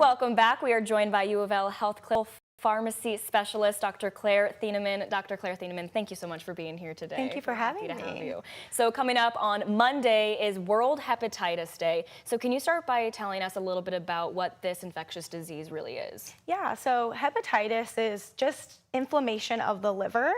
Welcome back. We are joined by UofL Health Clinical Pharmacy Specialist, Dr. Claire Thieneman. Dr. Claire Thieneman, thank you so much for being here today. Thank you for having me. Have you. So coming up on Monday is World Hepatitis Day. So can you start by telling us a little bit about what this infectious disease really is? Yeah, so hepatitis is just inflammation of the liver,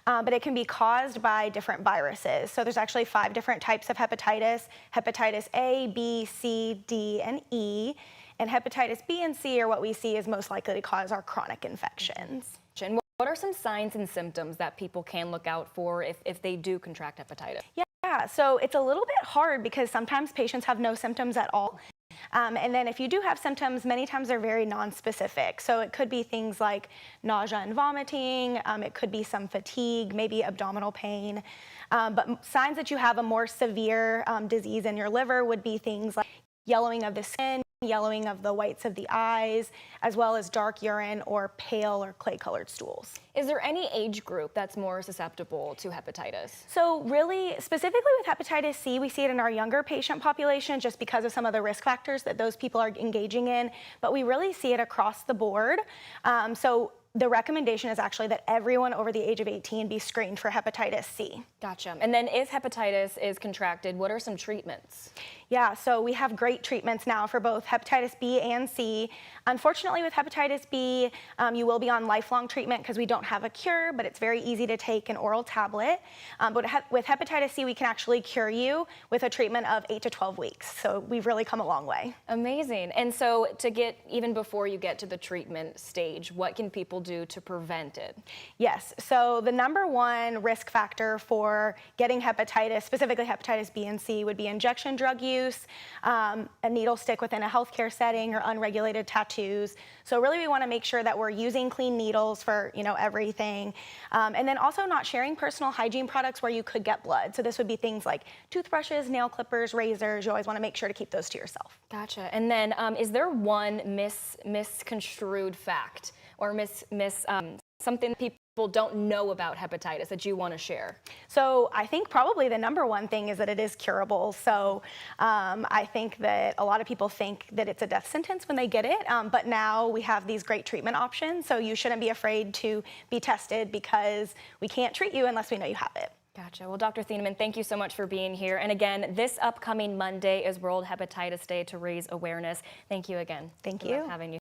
but it can be caused by different viruses. So there's actually 5 different types of hepatitis: hepatitis A, B, C, D, and E. And hepatitis B and C are what we see is most likely to cause our chronic infections. And what are some signs and symptoms that people can look out for if they do contract hepatitis? Yeah, so it's a little bit hard because sometimes patients have no symptoms at all. And then if you do have symptoms, many times they're very nonspecific. So it could be things like nausea and vomiting, it could be some fatigue, maybe abdominal pain. But signs that you have a more severe disease in your liver would be things like yellowing of the skin, yellowing of the whites of the eyes, as well as dark urine or pale or clay-colored stools. Is there any age group that's more susceptible to hepatitis? So really, specifically with hepatitis C, we see it in our younger patient population just because of some of the risk factors that those people are engaging in, but we really see it across the board. So the recommendation is actually that everyone over the age of 18 be screened for hepatitis C. Gotcha. And then if hepatitis is contracted, what are some treatments? Yeah, so we have great treatments now for both hepatitis B and C. Unfortunately, with hepatitis B, you will be on lifelong treatment because we don't have a cure, but it's very easy to take an oral tablet. But with hepatitis C, we can actually cure you with a treatment of 8 to 12 weeks. So we've really come a long way. Amazing. And so to get, even before you get to the treatment stage, what can people do to prevent it? Yes, so the #1 risk factor for getting hepatitis, specifically hepatitis B and C, would be injection drug use, a needle stick within a healthcare setting, or unregulated tattoos. So really we want to make sure that we're using clean needles for everything. And then also not sharing personal hygiene products where you could get blood. So this would be things like toothbrushes, nail clippers, razors. You always want to make sure to keep those to yourself. Gotcha. And then is there one misconstrued fact or something people don't know about hepatitis that you want to share? So I think probably the #1 thing is that it is curable. So I think that a lot of people think that it's a death sentence when they get it, but now we have these great treatment options. So you shouldn't be afraid to be tested because we can't treat you unless we know you have it. Gotcha. Well, Dr. Thieneman, thank you so much for being here. And again, this upcoming Monday is World Hepatitis Day to raise awareness. Thank you again. Thank you. You. Having you.